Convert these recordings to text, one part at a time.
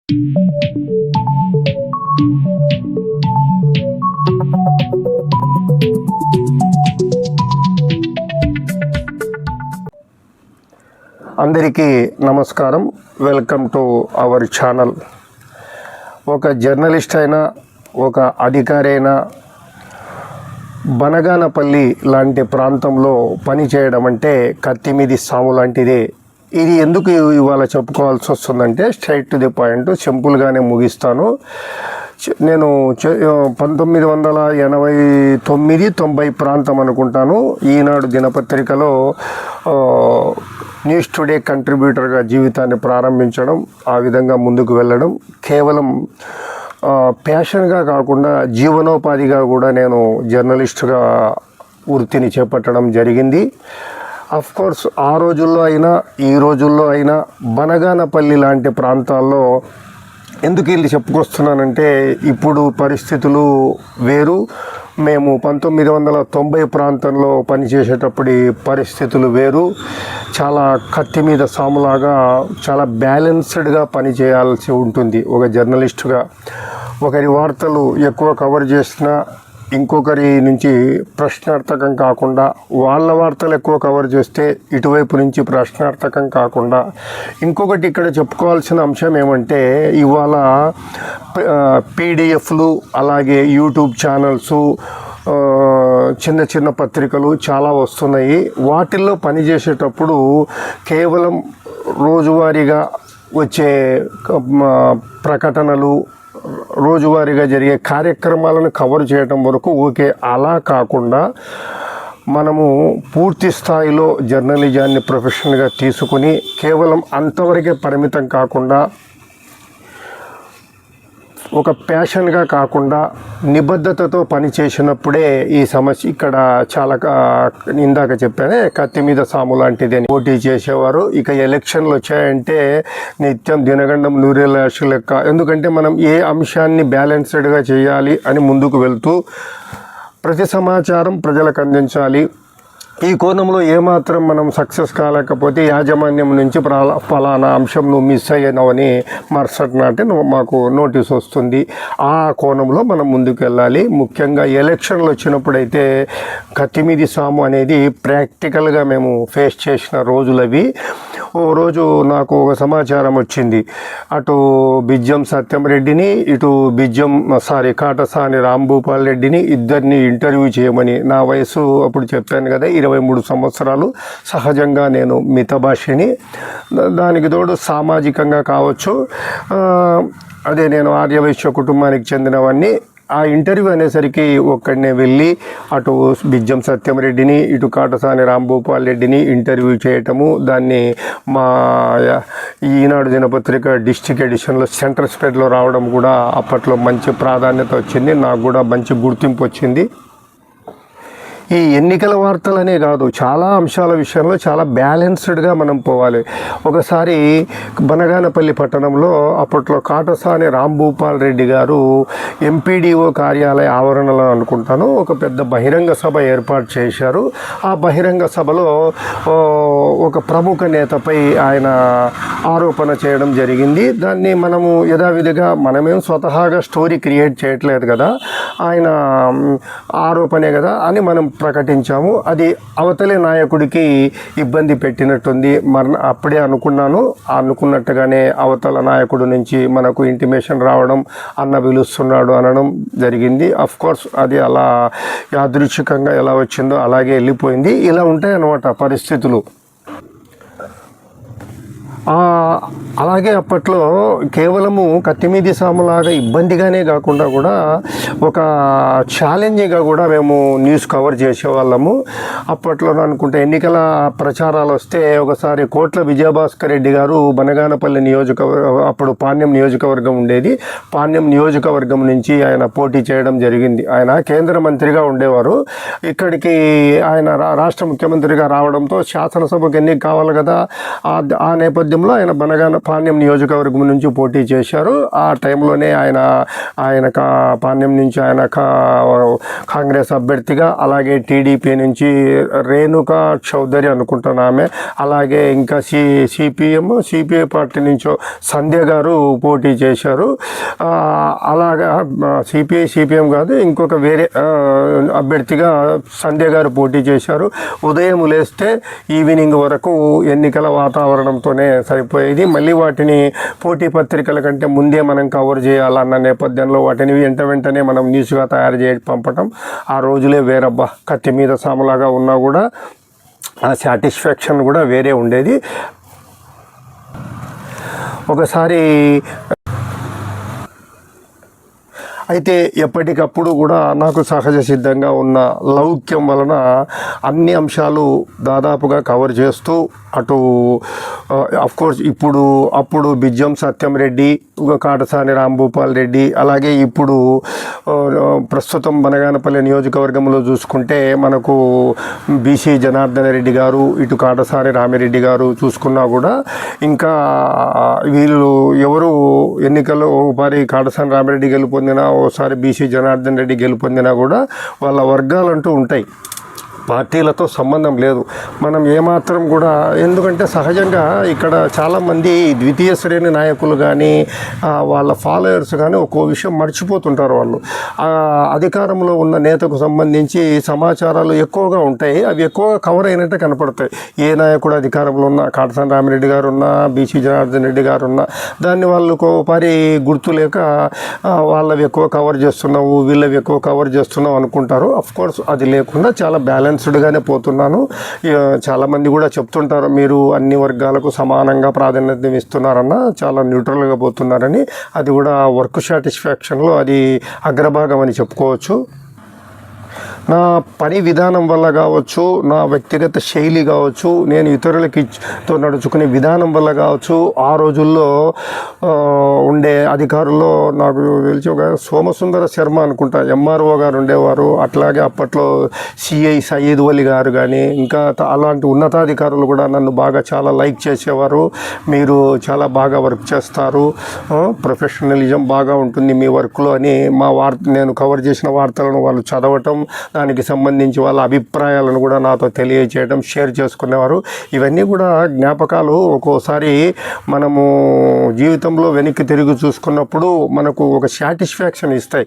అందరికీ నమస్కారం. Welcome to our channel. ఒక జర్నలిస్ట్ అయినా, ఒక అధికారి అయినా బనగానపల్లి లాంటి ప్రాంతంలో పనిచేయడం అంటే కత్తిమీది సాము లాంటిదే. ఇది ఎందుకు ఇవాళ చెప్పుకోవాల్సి వస్తుందంటే స్ట్రైట్ టు ది పాయింట్, సింపుల్గానే ముగిస్తాను. నేను 1989-90 ప్రాంతం అనుకుంటాను, ఈనాడు దినపత్రికలో న్యూస్ టుడే కంట్రిబ్యూటర్గా జీవితాన్ని ప్రారంభించడం, ఆ విధంగా ముందుకు వెళ్ళడం, కేవలం ప్యాషన్గా కాకుండా జీవనోపాధిగా కూడా నేను జర్నలిస్టుగా వృత్తిని చేపట్టడం జరిగింది. కోర్స్ ఆ రోజుల్లో అయినా ఈ రోజుల్లో అయినా బనగానపల్లి లాంటి ప్రాంతాల్లో ఎందుకు వీళ్ళు చెప్పుకొస్తున్నానంటే, ఇప్పుడు పరిస్థితులు వేరు. మేము 1990 ప్రాంతంలో పనిచేసేటప్పుడు పరిస్థితులు వేరు. చాలా కత్తి మీద సాములాగా చాలా బ్యాలెన్స్డ్గా పనిచేయాల్సి ఉంటుంది ఒక జర్నలిస్టుగా. ఒకరి వార్తలు ఎక్కువ కవర్ చేసినా ఇంకొకరి నుంచి ప్రశ్నార్థకం కాకుండా, వాళ్ళ వార్తలు ఎక్కువ కవర్ చేస్తే ఇటువైపు నుంచి ప్రశ్నార్థకం కాకుండా. ఇంకొకటి ఇక్కడ చెప్పుకోవాల్సిన అంశం ఏమంటే, ఇవాళ పీడిఎఫ్లు, అలాగే యూట్యూబ్ ఛానల్స్, చిన్న చిన్న పత్రికలు చాలా వస్తున్నాయి. వాటిల్లో పనిచేసేటప్పుడు కేవలం రోజువారీగా వచ్చే ప్రకటనలు, రోజువారీగా జరిగే కార్యక్రమాలను కవర్ చేయడం వరకు ఓకే. అలా కాకుండా మనము పూర్తి స్థాయిలో జర్నలిజాన్ని ప్రొఫెషనల్గా తీసుకుని కేవలం అంతవరకే పరిమితం కాకుండా, ఒక ప్యాషన్గా కాకుండా నిబద్ధతతో పనిచేసినప్పుడే ఈ సమస్య ఇక్కడ చాలా ఇందాక చెప్పానే కత్తి మీద సాము లాంటిది అని పోటీ చేసేవారు. ఇక ఎలక్షన్లు వచ్చాయంటే నిత్యం దినగండం నూరేళ్ళ లెక్క. ఎందుకంటే మనం ఏ అంశాన్ని బ్యాలెన్స్డ్గా చేయాలి అని ముందుకు వెళ్తూ ప్రతి సమాచారం ప్రజలకు అందించాలి. ఈ కోణంలో ఏమాత్రం మనం సక్సెస్ కాలేకపోతే యాజమాన్యం నుంచి ఫలానా అంశం నువ్వు మిస్ అయ్యానవని మరుసటి నాటి మాకు నోటీస్ వస్తుంది. ఆ కోణంలో మనం ముందుకు వెళ్ళాలి. ముఖ్యంగా ఎలక్షన్లు వచ్చినప్పుడైతే కత్తిమీది సాము అనేది ప్రాక్టికల్గా మేము ఫేస్ చేసిన రోజులవి. ఓ రోజు నాకు ఒక సమాచారం వచ్చింది, అటు బిజ్జం సత్యంరెడ్డిని, ఇటు కాటసాని రాంభూపాల్ రెడ్డిని ఇద్దరిని ఇంటర్వ్యూ చేయమని. నా వయసు అప్పుడు చెప్పాను కదా 23 సంవత్సరాలు. సహజంగా నేను మితభాషిని, దానికి తోడు సామాజికంగా కావచ్చు, అదే నేను ఆర్యవైశ్య కుటుంబానికి చెందినవాడిని. ఆ ఇంటర్వ్యూ అనేసరికి ఒక్కడనే వెళ్ళి అటు బిజ్జం సత్యంరెడ్డిని, ఇటు కాటసాని రాంభూపాల్ రెడ్డిని ఇంటర్వ్యూ చేయటము, దాన్ని మా ఈనాడు దినపత్రిక డిస్ట్రిక్ట్ ఎడిషన్లో సెంటర్ స్ప్రెడ్లో రావడం కూడా అప్పట్లో మంచి ప్రాధాన్యత వచ్చింది. నాకు కూడా మంచి గుర్తింపు వచ్చింది. ఈ ఎన్నికల వార్తలనే కాదు, చాలా అంశాల విషయంలో చాలా బ్యాలెన్స్డ్గా మనం పోవాలి. ఒకసారి బనగానపల్లి పట్టణంలో అప్పట్లో కాటసాని రాంభూపాల్ రెడ్డి గారు ఎంపీడీఓ కార్యాలయ ఆవరణలో అనుకుంటాను ఒక పెద్ద బహిరంగ సభ ఏర్పాటు చేశారు. ఆ బహిరంగ సభలో ఒక ప్రముఖ నేతపై ఆయన ఆరోపణ చేయడం జరిగింది. దాన్ని మనము యథావిధిగా మనమేం స్వతహాగా స్టోరీ క్రియేట్ చేయట్లేదు కదా, ఆయన ఆరోపణే కదా అని మనం ప్రకటించాము. అది అవతలి నాయకుడికి ఇబ్బంది పెట్టినట్టుంది. అప్పుడే అనుకున్నట్టుగానే అవతల నాయకుడి నుంచి మనకు ఇంటిమేషన్ రావడం, అన్న పిలుస్తున్నాడు అనడం జరిగింది. కోర్స్ అది అలా యాదృచ్ఛికంగా ఎలా వచ్చిందో అలాగే వెళ్ళిపోయింది. ఇలా ఉంటాయి అన్నమాట పరిస్థితులు. అలాగే అప్పట్లో కేవలము కత్తిమీది సాములాగా ఇబ్బందిగానే కాకుండా కూడా ఒక ఛాలెంజింగ్గా కూడా మేము న్యూస్ కవర్ చేసేవాళ్ళము. అప్పట్లో అనుకుంటే ఎన్నికల ప్రచారాలు వస్తే ఒకసారి కోట్ల విజయభాస్కర్ రెడ్డి గారు బనగానపల్లి అప్పుడు పాణ్యం నియోజకవర్గం ఉండేది, పాణ్యం నియోజకవర్గం నుంచి ఆయన పోటీ చేయడం జరిగింది. ఆయన కేంద్ర మంత్రిగా ఉండేవారు. ఇక్కడికి ఆయన రాష్ట్ర ముఖ్యమంత్రిగా రావడంతో శాసనసభకు ఎన్నిక కావాలి కదా, ఆ నేపథ్యం నేపథ్యంలో ఆయన పాణ్యం నియోజకవర్గం నుంచి పోటీ చేశారు. ఆ టైంలోనే ఆయన పాణ్యం నుంచి ఆయన కాంగ్రెస్ అభ్యర్థిగా, అలాగే టీడీపీ నుంచి రేణుకా చౌదరి అనుకుంటున్నా ఆమె, అలాగే ఇంకా సిపిఐ పార్టీ నుంచో సంధ్య గారు పోటీ చేశారు. అలాగా సిపిఎం కాదు, ఇంకొక వేరే అభ్యర్థిగా సంధ్య గారు పోటీ చేశారు. ఉదయం లేస్తే ఈవినింగ్ వరకు ఎన్నికల వాతావరణంతోనే సరిపోయేది. మళ్ళీ వాటిని పోటీ పత్రికల కంటే ముందే మనం కవర్ చేయాలన్న నేపథ్యంలో వాటిని వెంటనే మనం న్యూస్గా తయారు చేసి పంపటం. ఆ రోజులే వేరబ్బా, కత్తి మీద సాములాగా ఉన్నా కూడా ఆ సాటిస్ఫాక్షన్ కూడా వేరే ఉండేది. ఒకసారి అయితే ఎప్పటికప్పుడు కూడా నాకు సహజ సిద్ధంగా ఉన్న లౌక్యం వలన అన్ని అంశాలు దాదాపుగా కవర్ చేస్తూ అటు అఫ్కోర్స్ అప్పుడు బిజ్జం సత్యంరెడ్డి, కాటసాని రాంభూపాల్ రెడ్డి, అలాగే ఇప్పుడు ప్రస్తుతం బనగానపల్లి నియోజకవర్గంలో చూసుకుంటే మనకు బీసీ జనార్దన రెడ్డి గారు, ఇటు కాటసాని రామిరెడ్డి గారు చూసుకున్నా కూడా ఇంకా వీళ్ళు ఎవరు ఎన్నికల్లో ఒకసారి కాటసాని రామిరెడ్డి గెలుపొందినా, ఓసారి బీసీ జనార్దన్ రెడ్డి గెలుపొందినా కూడా వాళ్ళ వర్గాలంటూ ఉంటాయి. పార్టీలతో సంబంధం లేదు. మనం ఏమాత్రం కూడా, ఎందుకంటే సహజంగా ఇక్కడ చాలామంది ద్వితీయ శ్రేణి నాయకులు కానీ వాళ్ళ ఫాలోయర్స్ కానీ ఒక్కో విషయం మర్చిపోతుంటారు. వాళ్ళు అధికారంలో ఉన్న నేతకు సంబంధించి సమాచారాలు ఎక్కువగా ఉంటాయి, అవి ఎక్కువగా కవర్ అయినట్టే కనపడతాయి. ఏ నాయకుడు అధికారంలో ఉన్నా, కాటసాని రామిరెడ్డి గారు ఉన్నా, బీసీ జనార్దన్ రెడ్డి గారు ఉన్నా, దాన్ని వాళ్ళకు ఒకసారి గుర్తు లేక వాళ్ళవి ఎక్కువ కవర్ చేస్తున్నావు, వీళ్ళవి ఎక్కువ కవర్ చేస్తున్నావు అనుకుంటారు. అఫ్కోర్స్ అది లేకుండా చాలా బ్యాలెన్స్డ్గానే పోతున్నాను. చాలామంది కూడా చెప్తుంటారు, మీరు అన్ని వర్గాలకు సమానంగా ప్రాధాన్యత ఇస్తున్నారన్న, చాలా న్యూట్రల్గా పోతున్నారని. అది కూడా వర్క్ సాటిస్ఫాక్షన్లో అది అగ్రభాగం అని చెప్పుకోవచ్చు. నా పని విధానం వల్ల కావచ్చు, నా వ్యక్తిగత శైలి కావచ్చు, నేను ఇతరులతో నడుచుకునే విధానం వల్ల కావచ్చు, ఆ రోజుల్లో ఉండే అధికారుల్లో నాకు తెలిసి ఒక సోమసుందర శర్మ అనుకుంటా ఎంఆర్ఓ గారు ఉండేవారు. అట్లాగే అప్పట్లో సిఐ సయ్యద్ వలి గారు కానీ ఇంకా అలాంటి ఉన్నతాధికారులు కూడా నన్ను బాగా చాలా లైక్ చేసేవారు. మీరు చాలా బాగా వర్క్ చేస్తారు, ప్రొఫెషనలిజం బాగా ఉంటుంది మీ వర్క్లో అని నేను కవర్ చేసిన వార్తలను వాళ్ళు చదవటం, దానికి సంబంధించి వాళ్ళ అభిప్రాయాలను కూడా నాతో తెలియజేయడం, షేర్ చేసుకునేవారు. ఇవన్నీ కూడా జ్ఞాపకాలు ఒక్కోసారి మనము జీవితంలో వెనక్కి తిరిగి చూసుకున్నప్పుడు మనకు ఒక సాటిస్ఫాక్షన్ ఇస్తాయి.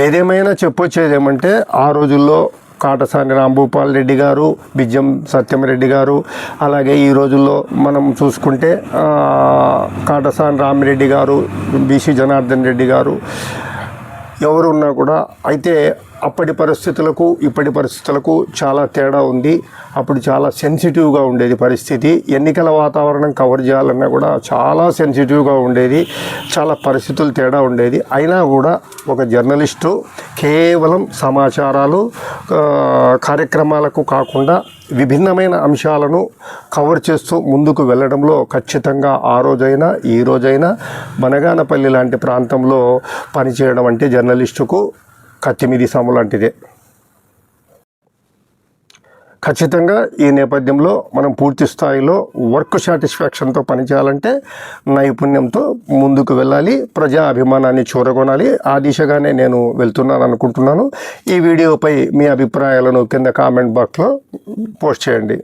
ఏదేమైనా చెప్పొచ్చేది ఏమంటే, ఆ రోజుల్లో కాటసాని రాంభూపాల్ రెడ్డి గారు, బిజ్జం సత్యంరెడ్డి గారు, అలాగే ఈ రోజుల్లో మనం చూసుకుంటే కాటసాని రామిరెడ్డి గారు, బీసీ జనార్దన్ రెడ్డి గారు, ఎవరున్నా కూడా. అయితే అప్పటి పరిస్థితులకు ఇప్పటి పరిస్థితులకు చాలా తేడా ఉంది. అప్పుడు చాలా సెన్సిటివ్గా ఉండేది పరిస్థితి. ఎన్నికల వాతావరణం కవర్ చేయాలన్నా కూడా చాలా సెన్సిటివ్గా ఉండేది, చాలా పరిస్థితులు తేడా ఉండేది. అయినా కూడా ఒక జర్నలిస్టు కేవలం సమాచారాలు, కార్యక్రమాలకు కాకుండా విభిన్నమైన అంశాలను కవర్ చేస్తూ ముందుకు వెళ్ళడంలో ఖచ్చితంగా ఆ రోజైనా ఈ రోజైనా బనగానపల్లి లాంటి ప్రాంతంలో పనిచేయడం అంటే జర్నలిస్టుకు కత్తిమీది సాము లాంటిదే. ఖచ్చితంగా ఈ నేపథ్యంలో మనం పూర్తి స్థాయిలో వర్క్ సాటిస్ఫాక్షన్తో పనిచేయాలంటే నైపుణ్యంతో ముందుకు వెళ్ళాలి, ప్రజా అభిమానాన్ని చూరగొనాలి. ఆ దిశగానే నేను వెళ్తున్నాను అనుకుంటున్నాను. ఈ వీడియోపై మీ అభిప్రాయాలను కింద కామెంట్ బాక్స్లో పోస్ట్ చేయండి.